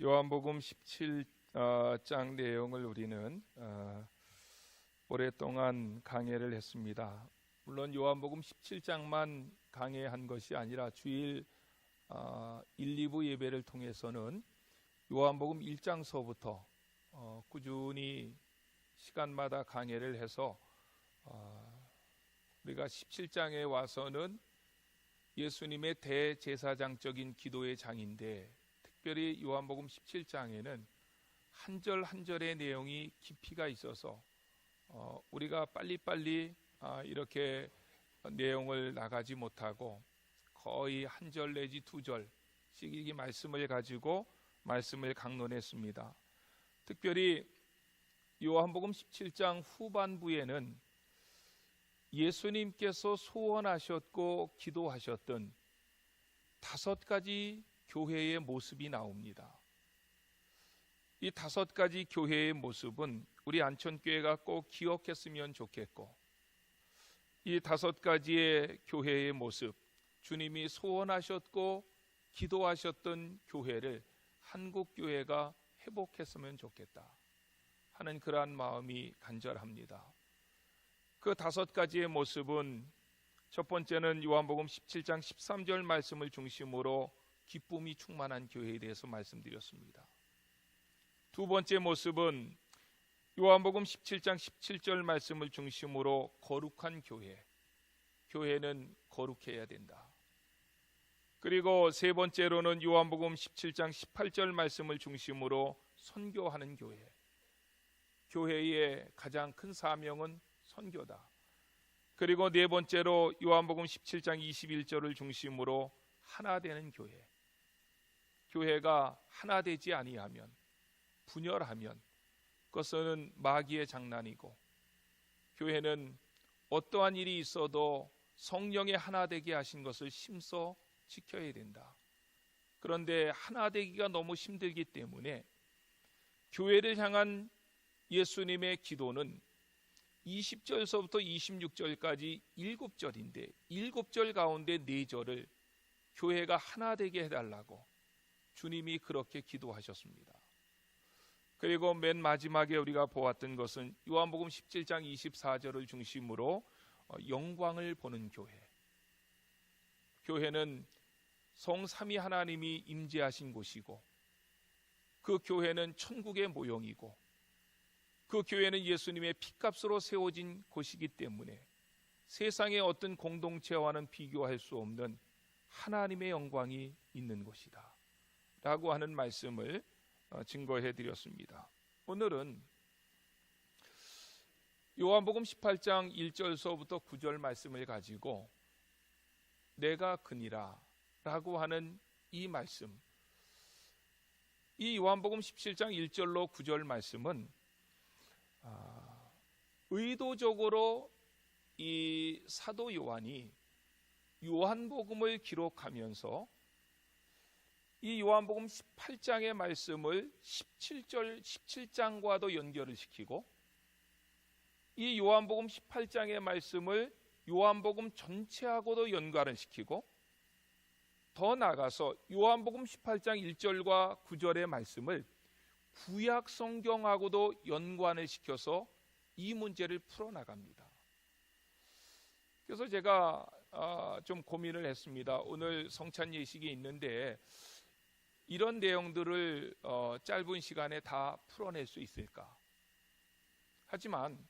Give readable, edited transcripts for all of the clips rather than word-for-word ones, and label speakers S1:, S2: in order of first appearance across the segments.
S1: 요한복음 17장 내용을 우리는 오랫동안 강해를 했습니다. 물론 요한복음 17장만 강해한 것이 아니라 주일 1, 2부 예배를 통해서는 요한복음 1장서부터 꾸준히 시간마다 강해를 해서 우리가 17장에 와서는 예수님의 대제사장적인 기도의 장인데, 특별히 요한복음 17장에는 한 절 한 절의 내용이 깊이가 있어서 우리가 빨리빨리 이렇게 내용을 나가지 못하고 거의 한 절 내지 두 절씩 이 말씀을 가지고 말씀을 강론했습니다. 특별히 요한복음 17장 후반부에는 예수님께서 소원하셨고 기도하셨던 5가지 교회의 모습이 나옵니다. 이 5가지 교회의 모습은 우리 안천교회가 꼭 기억했으면 좋겠고, 이 5가지의 교회의 모습, 주님이 소원하셨고 기도하셨던 교회를 한국교회가 회복했으면 좋겠다 하는 그러한 마음이 간절합니다. 그 5가지의 모습은, 첫 번째는 요한복음 17장 13절 말씀을 중심으로 기쁨이 충만한 교회에 대해서 말씀드렸습니다. 두 번째 모습은 요한복음 17장 17절 말씀을 중심으로 거룩한 교회, 교회는 거룩해야 된다. 그리고 세 번째로는 요한복음 17장 18절 말씀을 중심으로 선교하는 교회, 교회의 가장 큰 사명은 선교다. 그리고 네 번째로 요한복음 17장 21절을 중심으로 하나 되는 교회, 교회가 하나 되지 아니하면, 분열하면 그것은 마귀의 장난이고, 교회는 어떠한 일이 있어도 성령의 하나 되게 하신 것을 심써 지켜야 된다. 그런데 하나 되기가 너무 힘들기 때문에 교회를 향한 예수님의 기도는 20절서부터 26절까지 7절인데 7절 가운데 4절을 교회가 하나 되게 해달라고 주님이 그렇게 기도하셨습니다. 그리고 맨 마지막에 우리가 보았던 것은 요한복음 17장 24절을 중심으로 영광을 보는 교회, 교회는 성삼위 하나님이 임재하신 곳이고, 그 교회는 천국의 모형이고, 그 교회는 예수님의 피값으로 세워진 곳이기 때문에 세상의 어떤 공동체와는 비교할 수 없는 하나님의 영광이 있는 곳이다 라고 하는 말씀을 증거해 드렸습니다. 오늘은 요한복음 18장 1절서부터 9절 말씀을 가지고 내가 그니라 라고 하는 이 말씀, 이 요한복음 17장 1절로 9절 말씀은 의도적으로 이 사도 요한이 요한복음을 기록하면서 이 요한복음 18장의 말씀을 17장과도 연결을 시키고, 이 요한복음 18장의 말씀을 요한복음 전체하고도 연관을 시키고, 더 나아가서 요한복음 18장 1절과 9절의 말씀을 구약 성경하고도 연관을 시켜서 이 문제를 풀어나갑니다. 그래서 제가 좀 고민을 했습니다. 오늘 성찬 예식이 있는데 이런 내용들을 짧은 시간에 다 풀어낼 수 있을까? 하지만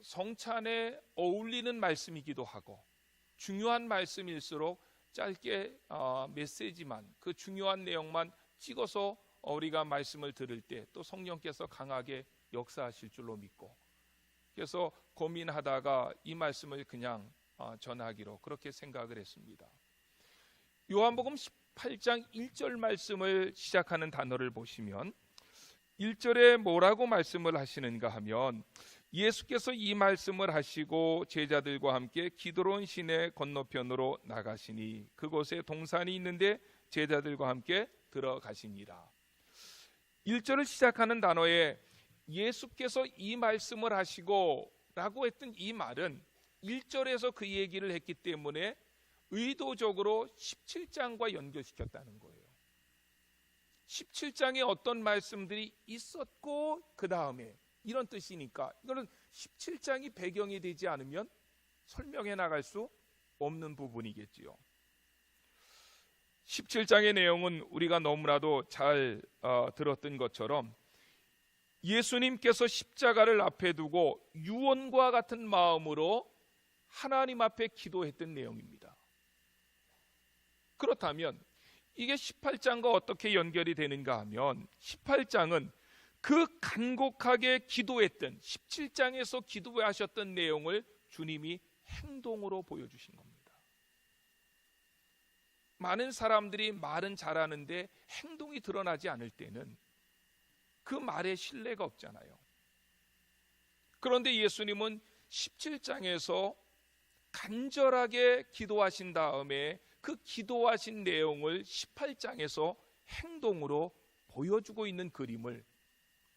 S1: 성찬에 어울리는 말씀이기도 하고 중요한 말씀일수록 짧게 메시지만, 그 중요한 내용만 찍어서 우리가 말씀을 들을 때 또 성령께서 강하게 역사하실 줄로 믿고, 그래서 고민하다가 이 말씀을 그냥 전하기로 그렇게 생각을 했습니다. 요한복음 18장 1절 말씀을 시작하는 단어를 보시면 1절에 뭐라고 말씀을 하시는가 하면, 예수께서 이 말씀을 하시고 제자들과 함께 기드론 시내 건너편으로 나가시니 그곳에 동산이 있는데 제자들과 함께 들어가시니라. 1절을 시작하는 단어에 예수께서 이 말씀을 하시고 라고 했던 이 말은 1절에서 그 얘기를 했기 때문에 의도적으로 17장과 연결시켰다는 거예요. 17장에 어떤 말씀들이 있었고 그 다음에 이런 뜻이니까 이거는 17장이 배경이 되지 않으면 설명해 나갈 수 없는 부분이겠지요. 17장의 내용은 우리가 너무나도 잘 들었던 것처럼 예수님께서 십자가를 앞에 두고 유언과 같은 마음으로 하나님 앞에 기도했던 내용입니다. 그렇다면 이게 18장과 어떻게 연결이 되는가 하면 18장은 그 간곡하게 기도했던 17장에서 기도하셨던 내용을 주님이 행동으로 보여주신 겁니다. 많은 사람들이 말은 잘하는데 행동이 드러나지 않을 때는 그 말에 신뢰가 없잖아요. 그런데 예수님은 17장에서 간절하게 기도하신 다음에 그 기도하신 내용을 18장에서 행동으로 보여주고 있는 그림을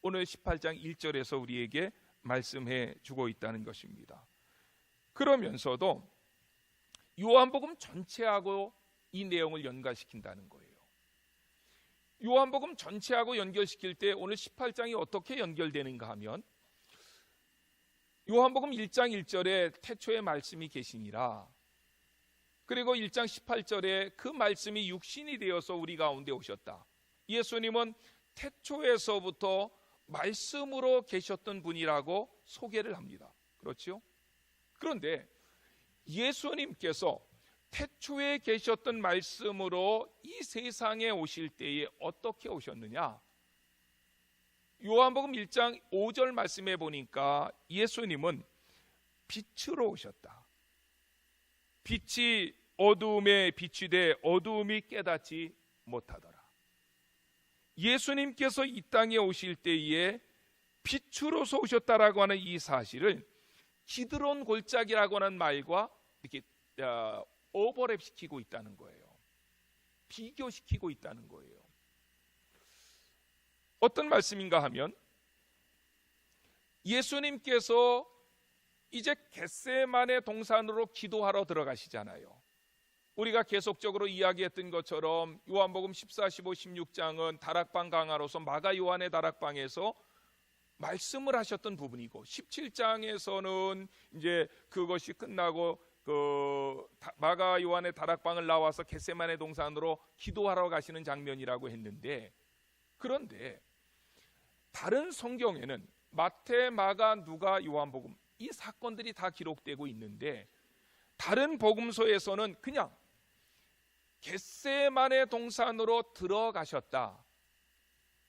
S1: 오늘 18장 1절에서 우리에게 말씀해 주고 있다는 것입니다. 그러면서도 요한복음 전체하고 이 내용을 연관시킨다는 거예요. 요한복음 전체하고 연결시킬 때 오늘 18장이 어떻게 연결되는가 하면 요한복음 1장 1절에 태초에 말씀이 계시니라, 그리고 1장 18절에 그 말씀이 육신이 되어서 우리 가운데 오셨다. 예수님은 태초에서부터 말씀으로 계셨던 분이라고 소개를 합니다. 그렇죠? 그런데 예수님께서 태초에 계셨던 말씀으로 이 세상에 오실 때에 어떻게 오셨느냐? 요한복음 1장 5절 말씀에 보니까 예수님은 빛으로 오셨다. 빛이 어두움에 비추되 어두움이 깨닫지 못하더라. 예수님께서 이 땅에 오실 때에 빛으로서 오셨다라고 하는 이 사실을 기드론 골짜기라고 하는 말과 이렇게 오버랩시키고 있다는 거예요. 비교시키고 있다는 거예요. 어떤 말씀인가 하면 예수님께서 이제 겟세마네 동산으로 기도하러 들어가시잖아요. 우리가 계속적으로 이야기했던 것처럼 요한복음 14, 15, 16장은 다락방 강화로서 마가 요한의 다락방에서 말씀을 하셨던 부분이고 17장에서는 이제 그것이 끝나고 그 마가 요한의 다락방을 나와서 겟세마네 동산으로 기도하러 가시는 장면이라고 했는데, 그런데 다른 성경에는 마태, 마가, 누가, 요한복음 이 사건들이 다 기록되고 있는데 다른 복음서에서는 그냥 겟세마네 동산으로 들어가셨다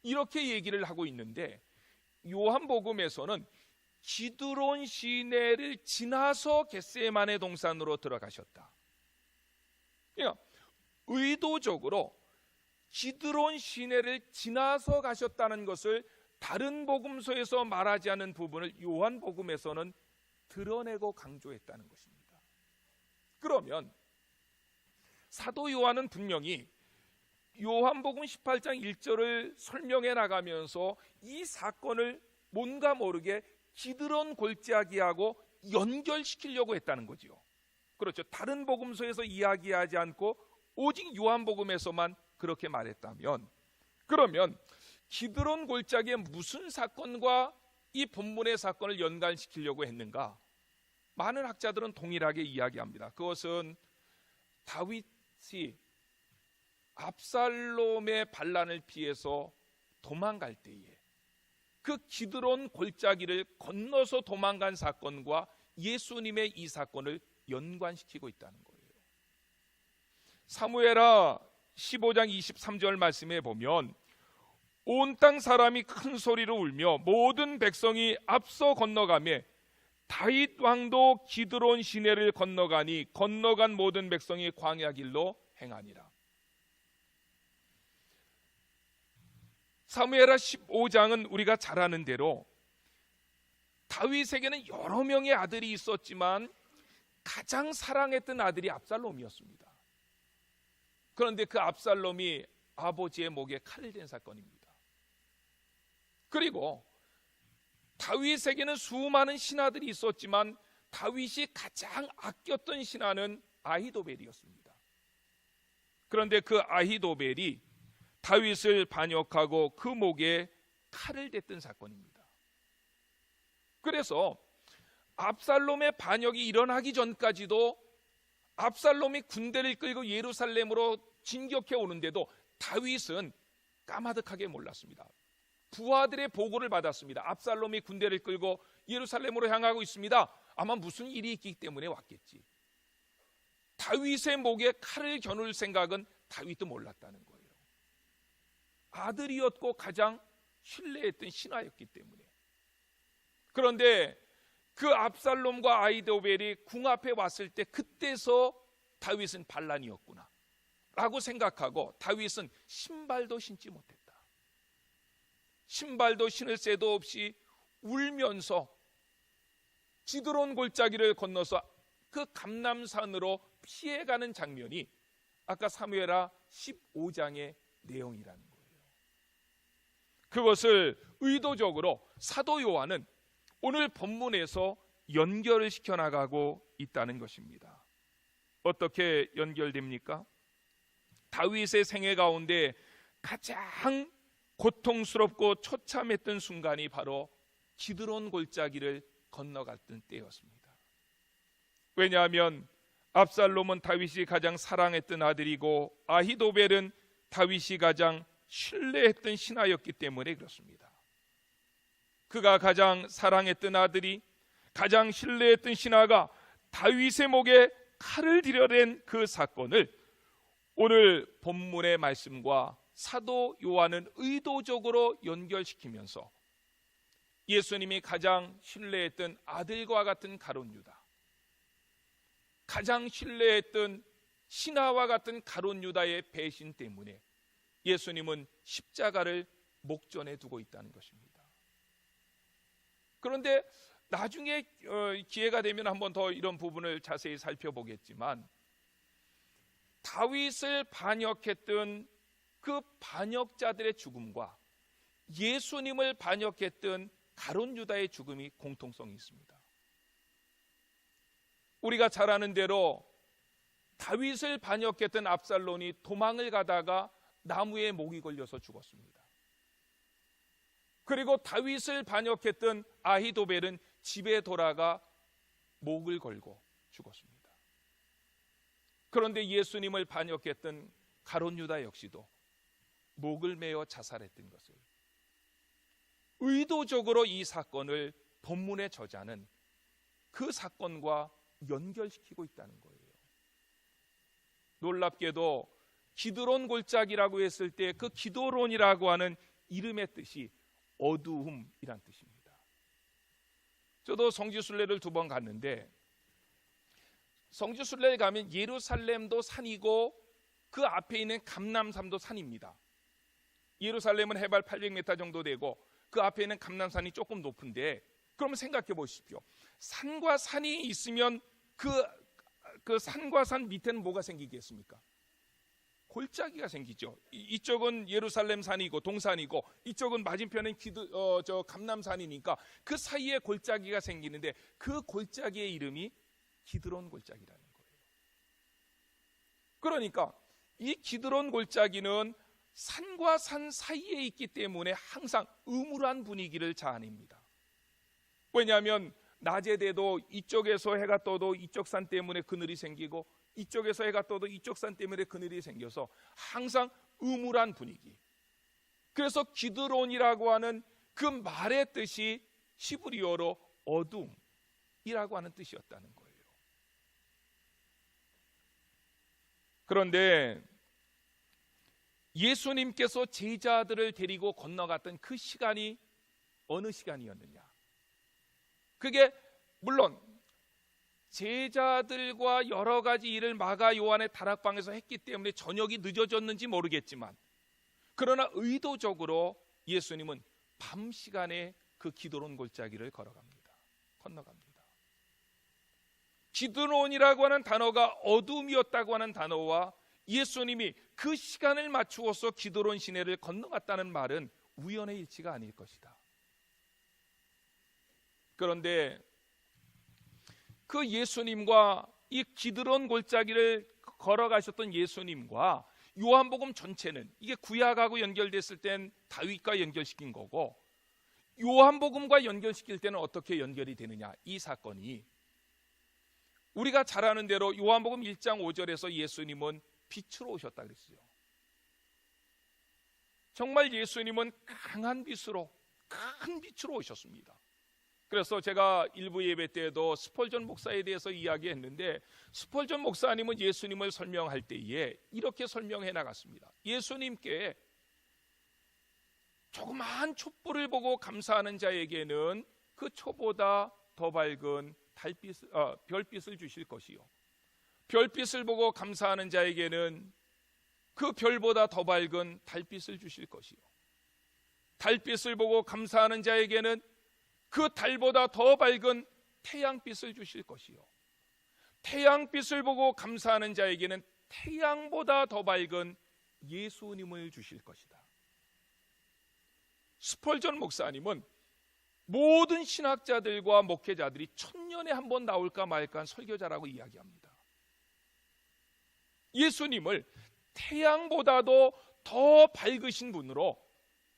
S1: 이렇게 얘기를 하고 있는데, 요한복음에서는 기드론 시내를 지나서 겟세마네 동산으로 들어가셨다. 그러니까 의도적으로 기드론 시내를 지나서 가셨다는 것을 다른 복음서에서 말하지 않은 부분을 요한복음에서는 드러내고 강조했다는 것입니다. 그러면 사도 요한은 분명히 요한복음 18장 1절을 설명해 나가면서 이 사건을 뭔가 모르게 기드론 골짜기하고 연결시키려고 했다는 거죠. 그렇죠. 다른 복음서에서 이야기하지 않고 오직 요한복음에서만 그렇게 말했다면, 그러면 기드론 골짜기에 무슨 사건과 이 본문의 사건을 연관시키려고 했는가? 많은 학자들은 동일하게 이야기합니다. 그것은 다윗이 압살롬의 반란을 피해서 도망갈 때에 그 기드론 골짜기를 건너서 도망간 사건과 예수님의 이 사건을 연관시키고 있다는 거예요. 사무엘하 15장 23절 말씀에 보면 온 땅 사람이 큰 소리로 울며 모든 백성이 앞서 건너가며 다윗 왕도 기드론 시내를 건너가니 건너간 모든 백성이 광야 길로 행하니라. 사무엘하 15장은 우리가 잘 아는 대로 다윗에게는 여러 명의 아들이 있었지만 가장 사랑했던 아들이 압살롬이었습니다. 그런데 그 압살롬이 아버지의 목에 칼을 댄 사건입니다. 그리고 다윗에게는 수많은 신하들이 있었지만 다윗이 가장 아꼈던 신하는 아히도벨이었습니다. 그런데 그 아히도벨이 다윗을 반역하고 그 목에 칼을 댔던 사건입니다. 그래서 압살롬의 반역이 일어나기 전까지도 압살롬이 군대를 끌고 예루살렘으로 진격해 오는데도 다윗은 까마득하게 몰랐습니다. 부하들의 보고를 받았습니다. 압살롬이 군대를 끌고 예루살렘으로 향하고 있습니다. 아마 무슨 일이 있기 때문에 왔겠지. 다윗의 목에 칼을 겨눌 생각은 다윗도 몰랐다는 거예요. 아들이었고 가장 신뢰했던 신하였기 때문에. 그런데 그 압살롬과 아히도벨이 궁 앞에 왔을 때 그때서 다윗은 반란이었구나 라고 생각하고 다윗은 신발도 신지 못했다. 신발도 신을 새도 없이 울면서 기드론 골짜기를 건너서 그 감람산으로 피해가는 장면이 아까 사무엘하 15장의 내용이라는 거예요. 그것을 의도적으로 사도 요한은 오늘 본문에서 연결을 시켜나가고 있다는 것입니다. 어떻게 연결됩니까? 다윗의 생애 가운데 가장 고통스럽고 처참했던 순간이 바로 기드론 골짜기를 건너갔던 때였습니다. 왜냐하면 압살롬은 다윗이 가장 사랑했던 아들이고 아히도벨은 다윗이 가장 신뢰했던 신하였기 때문에 그렇습니다. 그가 가장 사랑했던 아들이, 가장 신뢰했던 신하가 다윗의 목에 칼을 들여댄 그 사건을 오늘 본문의 말씀과 사도 요한은 의도적으로 연결시키면서 예수님이 가장 신뢰했던 아들과 같은 가룟 유다, 가장 신뢰했던 신하와 같은 가룟 유다의 배신 때문에 예수님은 십자가를 목전에 두고 있다는 것입니다. 그런데 나중에 기회가 되면 한번 더 이런 부분을 자세히 살펴보겠지만, 다윗을 반역했던 그 반역자들의 죽음과 예수님을 반역했던 가룟 유다의 죽음이 공통성이 있습니다. 우리가 잘 아는 대로 다윗을 반역했던 압살롬이 도망을 가다가 나무에 목이 걸려서 죽었습니다. 그리고 다윗을 반역했던 아히도벨은 집에 돌아가 목을 걸고 죽었습니다. 그런데 예수님을 반역했던 가룟 유다 역시도 목을 메어 자살했던 것을, 의도적으로 이 사건을 본문의 저자는 그 사건과 연결시키고 있다는 거예요. 놀랍게도 기드론 골짜기라고 했을 때 그 기드론이라고 하는 이름의 뜻이 어두움이란 뜻입니다. 저도 성지순례를 2번 갔는데, 성지순례에 가면 예루살렘도 산이고 그 앞에 있는 감람산도 산입니다. 예루살렘은 해발 800m 정도 되고 그 앞에 있는 감람산이 조금 높은데, 그러면 생각해 보십시오. 산과 산이 있으면 그 산과 산 밑에는 뭐가 생기겠습니까? 골짜기가 생기죠. 이쪽은 예루살렘 산이고 동산이고 이쪽은 맞은편은 감람산이니까 그 사이에 골짜기가 생기는데 그 골짜기의 이름이 기드론 골짜기라는 거예요. 그러니까 이 기드론 골짜기는 산과 산 사이에 있기 때문에 항상 음울한 분위기를 자아냅니다. 왜냐하면 낮에 돼도 이쪽에서 해가 떠도 이쪽 산 때문에 그늘이 생기고 이쪽에서 해가 떠도 이쪽 산 때문에 그늘이 생겨서 항상 음울한 분위기. 그래서 기드론이라고 하는 그 말의 뜻이 히브리어로 어둠이라고 하는 뜻이었다는 거예요. 그런데 예수님께서 제자들을 데리고 건너갔던 그 시간이 어느 시간이었느냐? 그게 물론 제자들과 여러 가지 일을 마가 요한의 다락방에서 했기 때문에 저녁이 늦어졌는지 모르겠지만, 그러나 의도적으로 예수님은 밤 시간에 그 기드론 골짜기를 건너갑니다. 기드론이라고 하는 단어가 어둠이었다고 하는 단어와 예수님이 그 시간을 맞추어서 기드론 시내를 건너갔다는 말은 우연의 일치가 아닐 것이다. 그런데 그 예수님과 이 기드론 골짜기를 걸어가셨던 예수님과 요한복음 전체는 이게 구약하고 연결됐을 땐 다윗과 연결시킨 거고, 요한복음과 연결시킬 때는 어떻게 연결이 되느냐, 이 사건이 우리가 잘 아는 대로 요한복음 1장 5절에서 예수님은 빛으로 오셨다 그랬어요. 정말 예수님은 강한 빛으로, 큰 빛으로 오셨습니다. 그래서 제가 일부 예배 때에도 스펄전 목사에 대해서 이야기했는데, 스펄전 목사님은 예수님을 설명할 때에 이렇게 설명해 나갔습니다. 예수님께 조그마한 촛불을 보고 감사하는 자에게는 그 초보다 더 밝은 별빛을 주실 것이요, 별빛을 보고 감사하는 자에게는 그 별보다 더 밝은 달빛을 주실 것이요, 달빛을 보고 감사하는 자에게는 그 달보다 더 밝은 태양빛을 주실 것이요, 태양빛을 보고 감사하는 자에게는 태양보다 더 밝은 예수님을 주실 것이다. 스펄전 목사님은 모든 신학자들과 목회자들이 1000년에 한 번 나올까 말까 한 설교자라고 이야기합니다. 예수님을 태양보다도 더 밝으신 분으로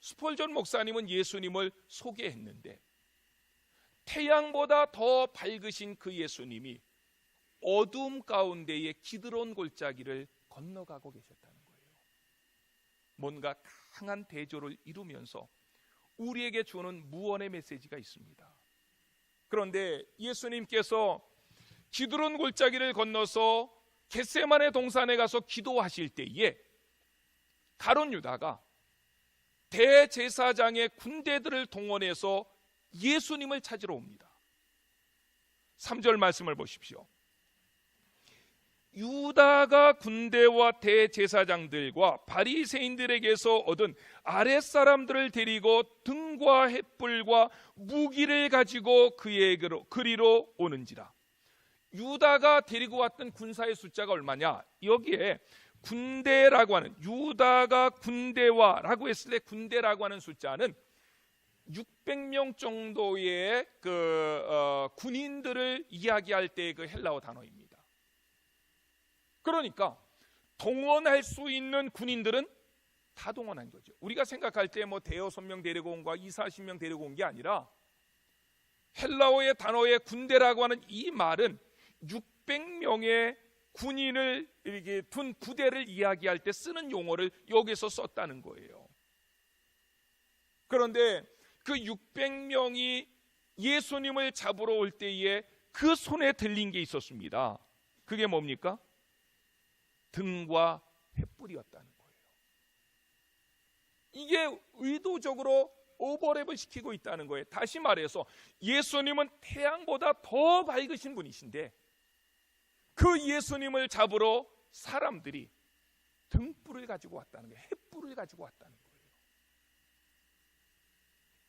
S1: 스펄전 목사님은 예수님을 소개했는데, 태양보다 더 밝으신 그 예수님이 어둠 가운데의 기드론 골짜기를 건너가고 계셨다는 거예요. 뭔가 강한 대조를 이루면서 우리에게 주는 무언의 메시지가 있습니다. 그런데 예수님께서 기드론 골짜기를 건너서 겟세마네 동산에 가서 기도하실 때에 가룟 유다가 대제사장의 군대들을 동원해서 예수님을 찾으러 옵니다. 3절 말씀을 보십시오. 유다가 군대와 대제사장들과 바리새인들에게서 얻은 아랫사람들을 데리고 등과 횃불과 무기를 가지고 그리로 오는지라. 유다가 데리고 왔던 군사의 숫자가 얼마냐? 여기에 군대라고 하는, 유다가 군대와라고 했을 때 군대라고 하는 숫자는 600명 정도의 군인들을 이야기할 때 그 헬라어 단어입니다. 그러니까 동원할 수 있는 군인들은 다 동원한 거죠. 우리가 생각할 때 뭐 대여섯 명 데리고 온 거야, 20-40명 데리고 온 게 아니라 헬라어의 단어의 군대라고 하는 이 말은 600명의 군인을 이렇게 둔 부대를 이야기할 때 쓰는 용어를 여기서 썼다는 거예요. 그런데 그 600명이 예수님을 잡으러 올 때에 그 손에 들린 게 있었습니다. 그게 뭡니까? 등과 횃불이었다는 거예요. 이게 의도적으로 오버랩을 시키고 있다는 거예요. 다시 말해서 예수님은 태양보다 더 밝으신 분이신데, 그 예수님을 잡으러 사람들이 등불을 가지고 왔다는 거예요. 횃불을 가지고 왔다는 거예요.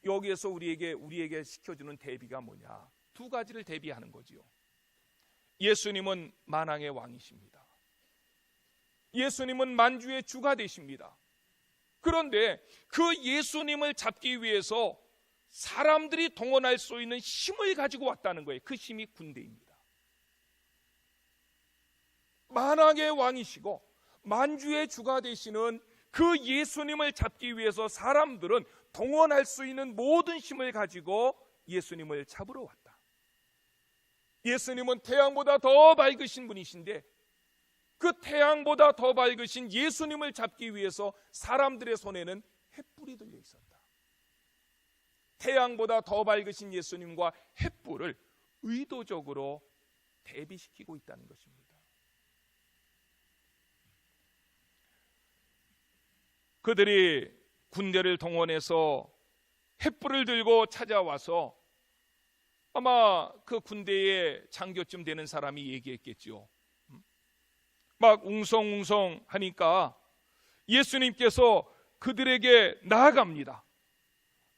S1: 여기에서 우리에게 시켜주는 대비가 뭐냐? 두 가지를 대비하는 거지요. 예수님은 만왕의 왕이십니다. 예수님은 만주의 주가 되십니다. 그런데 그 예수님을 잡기 위해서 사람들이 동원할 수 있는 힘을 가지고 왔다는 거예요. 그 힘이 군대입니다. 만왕의 왕이시고 만주의 주가 되시는 그 예수님을 잡기 위해서 사람들은 동원할 수 있는 모든 힘을 가지고 예수님을 잡으러 왔다. 예수님은 태양보다 더 밝으신 분이신데, 그 태양보다 더 밝으신 예수님을 잡기 위해서 사람들의 손에는 횃불이 들려 있었다. 태양보다 더 밝으신 예수님과 횃불을 의도적으로 대비시키고 있다는 것입니다. 그들이 군대를 동원해서 횃불을 들고 찾아와서 아마 그 군대의 장교쯤 되는 사람이 얘기했겠죠. 막 웅성웅성 하니까 예수님께서 그들에게 나아갑니다.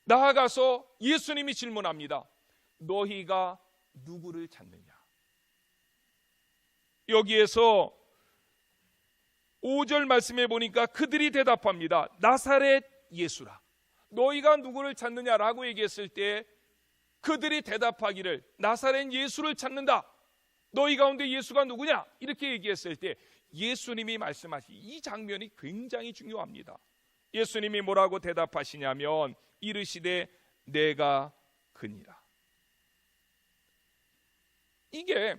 S1: 나아가서 예수님이 질문합니다. 너희가 누구를 찾느냐? 여기에서 5절 말씀에 보니까 그들이 대답합니다. 나사렛 예수라. 너희가 누구를 찾느냐라고 얘기했을 때 그들이 대답하기를 나사렛 예수를 찾는다. 너희 가운데 예수가 누구냐? 이렇게 얘기했을 때 예수님이 말씀하신 이 장면이 굉장히 중요합니다. 예수님이 뭐라고 대답하시냐면 이르시되 내가 그니라. 이게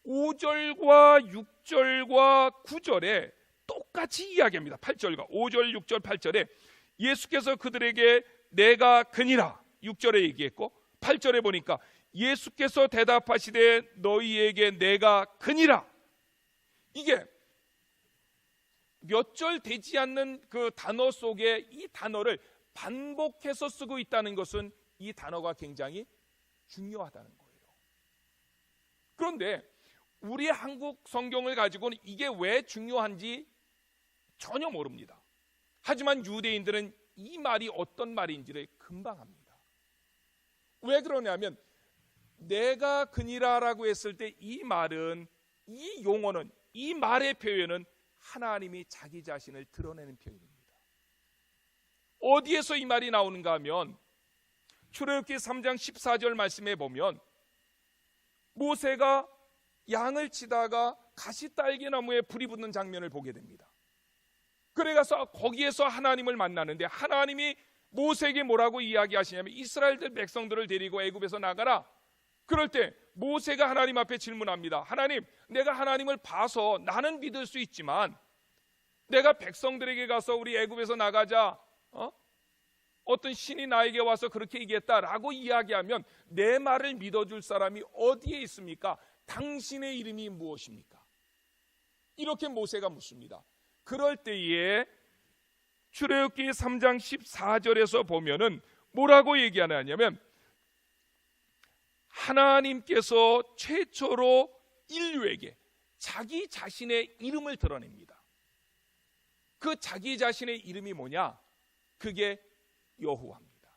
S1: 5절과 6절과 9절에 똑같이 이야기합니다. 8절과 5절, 6절, 8절에 예수께서 그들에게 내가 그니라 6절에 얘기했고 8절에 보니까 예수께서 대답하시되 너희에게 내가 그니라. 이게 몇 절 되지 않는 그 단어 속에 이 단어를 반복해서 쓰고 있다는 것은 이 단어가 굉장히 중요하다는 거예요. 그런데 우리 한국 성경을 가지고는 이게 왜 중요한지 전혀 모릅니다. 하지만 유대인들은 이 말이 어떤 말인지를 금방 합니다. 왜 그러냐면 내가 그니라라고 했을 때 이 말은, 이 용어는, 이 말의 표현은 하나님이 자기 자신을 드러내는 표현입니다. 어디에서 이 말이 나오는가 하면 출애굽기 3장 14절 말씀에 보면 모세가 양을 치다가 가시딸기나무에 불이 붙는 장면을 보게 됩니다. 그래서 거기에서 하나님을 만나는데 하나님이 모세에게 뭐라고 이야기하시냐면 이스라엘들 백성들을 데리고 애굽에서 나가라. 그럴 때 모세가 하나님 앞에 질문합니다. 하나님, 내가 하나님을 봐서 나는 믿을 수 있지만 내가 백성들에게 가서 우리 애굽에서 나가자, 어떤 신이 나에게 와서 그렇게 얘기했다라고 이야기하면 내 말을 믿어줄 사람이 어디에 있습니까? 당신의 이름이 무엇입니까? 이렇게 모세가 묻습니다. 그럴 때에 출애굽기 3장 14절에서 보면은 뭐라고 얘기하냐면 하나님께서 최초로 인류에게 자기 자신의 이름을 드러냅니다. 그 자기 자신의 이름이 뭐냐? 그게 여호와입니다.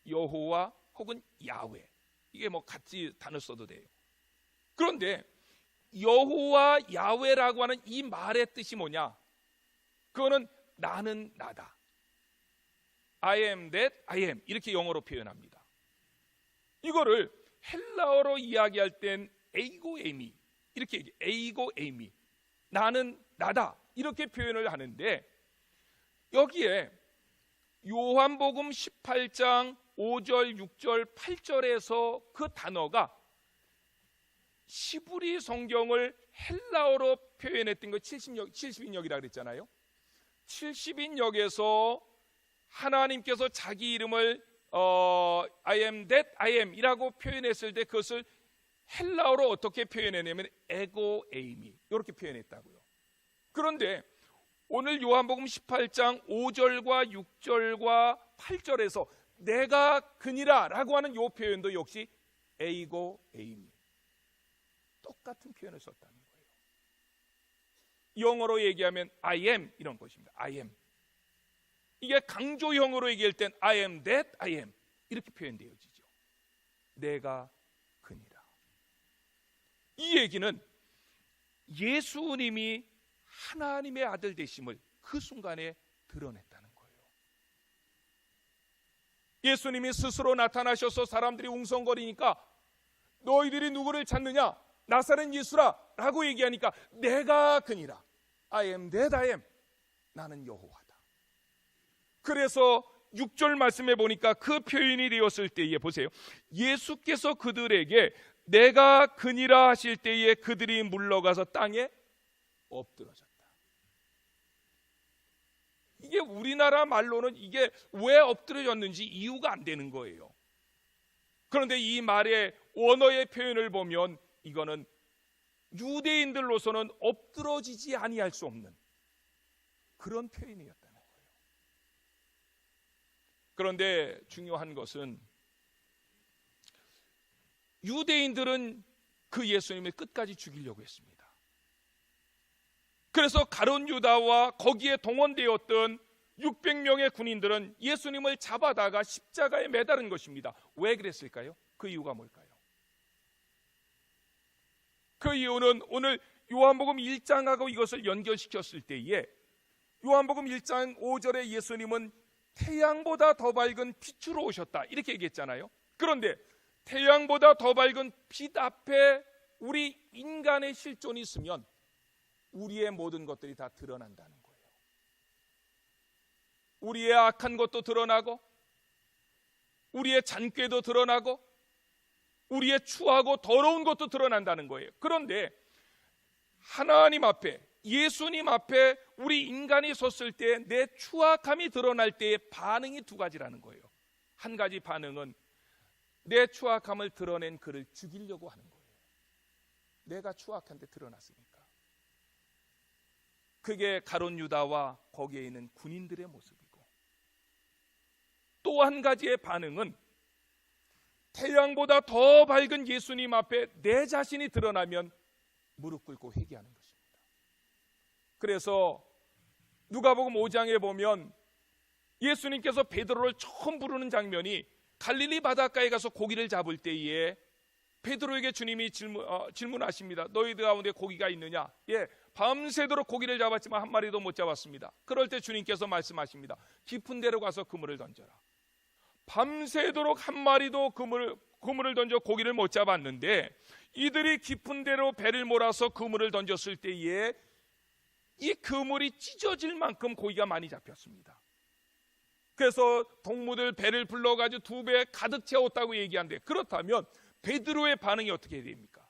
S1: 여호와 혹은 야훼, 이게 뭐 같이 단어 써도 돼요. 그런데 여호와 야훼라고 하는 이 말의 뜻이 뭐냐? 그거는 나는 나다. I am that I am, 이렇게 영어로 표현합니다. 이거를 헬라어로 이야기할 땐 에이고 에이미, 이렇게 얘기해. 에이고 에이미, 나는 나다, 이렇게 표현을 하는데 여기에 요한복음 18장 5절, 6절, 8절에서 그 단어가 시브리 성경을 헬라어로 표현했던 거 70인역이라고 그랬잖아요. 70인역에서 하나님께서 자기 이름을 I am that I am 이라고 표현했을 때 그것을 헬라어로 어떻게 표현했냐면 에고 에이미, 이렇게 표현했다고요. 그런데 오늘 요한복음 18장 5절과 6절과 8절에서 내가 그니라 라고 하는 이 표현도 역시 에이고 에이미, 똑같은 표현을 썼다는 거예요. 영어로 얘기하면 I am 이런 것입니다. I am. 이게 강조형으로 얘기할 땐 I am that I am 이렇게 표현되어지죠. 내가 그니라. 이 얘기는 예수님이 하나님의 아들 되심을 그 순간에 드러냈다는 거예요. 예수님이 스스로 나타나셔서 사람들이 웅성거리니까 너희들이 누구를 찾느냐? 나사렛 예수라 라고 얘기하니까 내가 그니라. I am that I am. 나는 여호와다. 그래서 6절 말씀에 보니까 그 표현이 되었을 때에 보세요. 예수께서 그들에게 내가 그니라 하실 때에 그들이 물러가서 땅에 엎드러졌다. 이게 우리나라 말로는 이게 왜 엎드러졌는지 이유가 안 되는 거예요. 그런데 이 말의 원어의 표현을 보면 이거는 유대인들로서는 엎드러지지 아니할 수 없는 그런 표현이었다는 거예요. 그런데 중요한 것은 유대인들은 그 예수님을 끝까지 죽이려고 했습니다. 그래서 가룟 유다와 거기에 동원되었던 600명의 군인들은 예수님을 잡아다가 십자가에 매다른 것입니다. 왜 그랬을까요? 그 이유가 뭘까요? 그 이유는 오늘 요한복음 1장하고 이것을 연결시켰을 때에 요한복음 1장 5절에 예수님은 태양보다 더 밝은 빛으로 오셨다 이렇게 얘기했잖아요. 그런데 태양보다 더 밝은 빛 앞에 우리 인간의 실존이 있으면 우리의 모든 것들이 다 드러난다는 거예요. 우리의 악한 것도 드러나고, 우리의 잔꾀도 드러나고, 우리의 추하고 더러운 것도 드러난다는 거예요. 그런데 하나님 앞에, 예수님 앞에 우리 인간이 섰을 때 내 추악함이 드러날 때의 반응이 두 가지라는 거예요. 한 가지 반응은 내 추악함을 드러낸 그를 죽이려고 하는 거예요. 내가 추악한데 드러났으니까. 그게 가룟 유다와 거기에 있는 군인들의 모습이고, 또 한 가지의 반응은 태양보다 더 밝은 예수님 앞에 내 자신이 드러나면 무릎 꿇고 회개하는 것입니다. 그래서 누가복음 5장에 보면 예수님께서 베드로를 처음 부르는 장면이 갈릴리 바닷가에 가서 고기를 잡을 때에 베드로에게 주님이 질문하십니다. 너희들 가운데 고기가 있느냐? 예, 밤새도록 고기를 잡았지만 한 마리도 못 잡았습니다. 그럴 때 주님께서 말씀하십니다. 깊은 데로 가서 그물을 던져라. 밤새도록 한 마리도 그물을 던져 고기를 못 잡았는데, 이들이 깊은 데로 배를 몰아서 그물을 던졌을 때에 이 그물이 찢어질 만큼 고기가 많이 잡혔습니다. 그래서 동무들 배를 불러가지고 2배 가득 채웠다고 얘기한대. 그렇다면 베드로의 반응이 어떻게 됩니까?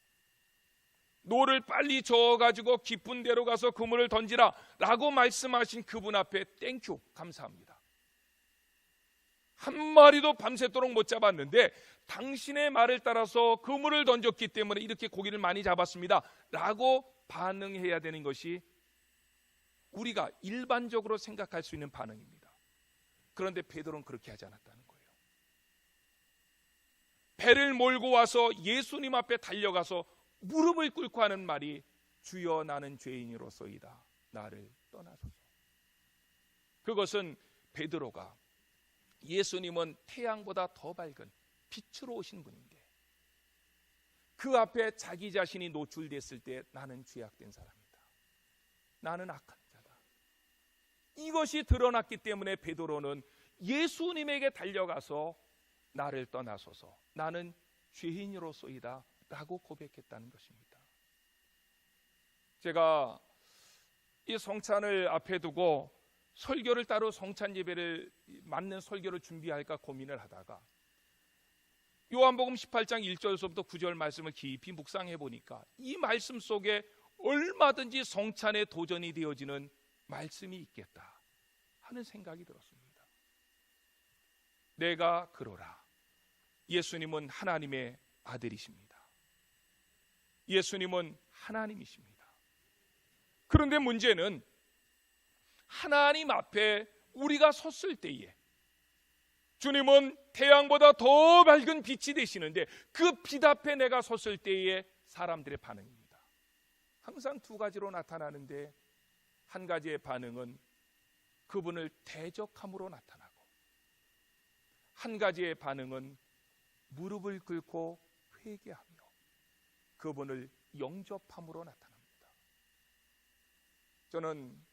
S1: 노를 빨리 저어가지고 깊은 데로 가서 그물을 던지라 라고 말씀하신 그분 앞에 땡큐, 감사합니다. 한 마리도 밤새도록 못 잡았는데 당신의 말을 따라서 그물을 던졌기 때문에 이렇게 고기를 많이 잡았습니다 라고 반응해야 되는 것이 우리가 일반적으로 생각할 수 있는 반응입니다. 그런데 베드로는 그렇게 하지 않았다는 거예요. 배를 몰고 와서 예수님 앞에 달려가서 무릎을 꿇고 하는 말이 주여 나는 죄인으로소이다. 나를 떠나소서. 그것은 베드로가 예수님은 태양보다 더 밝은 빛으로 오신 분인데 그 앞에 자기 자신이 노출됐을 때 나는 죄악된 사람이다. 나는 악한 자다. 이것이 드러났기 때문에 베드로는 예수님에게 달려가서 나를 떠나소서. 나는 죄인으로소이다 라고 고백했다는 것입니다. 제가 이 성찬을 앞에 두고 설교를 따로 성찬 예배를 맞는 설교를 준비할까 고민을 하다가 요한복음 18장 1절에서부터 9절 말씀을 깊이 묵상해 보니까 이 말씀 속에 얼마든지 성찬에 도전이 되어지는 말씀이 있겠다 하는 생각이 들었습니다. 내가 그러라. 예수님은 하나님의 아들이십니다. 예수님은 하나님이십니다. 그런데 문제는 하나님 앞에 우리가 섰을 때에 주님은 태양보다 더 밝은 빛이 되시는데 그 빛 앞에 내가 섰을 때의 사람들의 반응입니다. 항상 두 가지로 나타나는데 한 가지의 반응은 그분을 대적함으로 나타나고 한 가지의 반응은 무릎을 꿇고 회개하며 그분을 영접함으로 나타납니다. 저는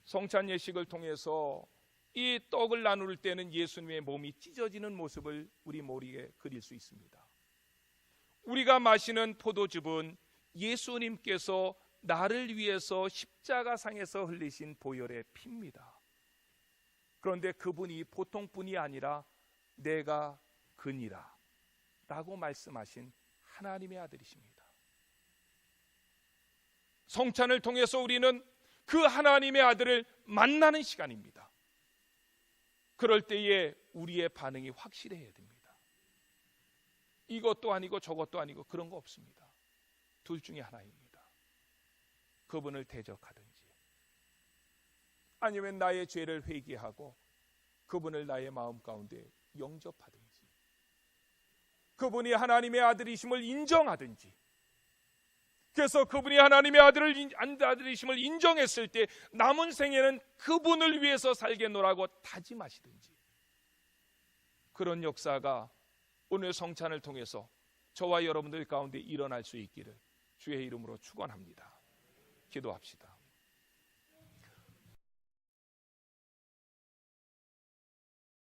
S1: 성찬 예식을 통해서 이 떡을 나눌 때는 예수님의 몸이 찢어지는 모습을 우리 머리에 그릴 수 있습니다. 우리가 마시는 포도즙은 예수님께서 나를 위해서 십자가상에서 흘리신 보혈의 피입니다. 그런데 그분이 보통 분이 아니라 내가 그니라 라고 말씀하신 하나님의 아들이십니다. 성찬을 통해서 우리는 그 하나님의 아들을 만나는 시간입니다. 그럴 때에 우리의 반응이 확실해야 됩니다. 이것도 아니고 저것도 아니고 그런 거 없습니다. 둘 중에 하나입니다. 그분을 대적하든지 아니면 나의 죄를 회개하고 그분을 나의 마음 가운데 영접하든지 그분이 하나님의 아들이심을 인정하든지 그래서 그분이 하나님의 아들이심을 인정했을 때 남은 생에는 그분을 위해서 살겠노라고 다짐하시든지 그런 역사가 오늘 성찬을 통해서 저와 여러분들 가운데 일어날 수 있기를 주의 이름으로 축원합니다. 기도합시다.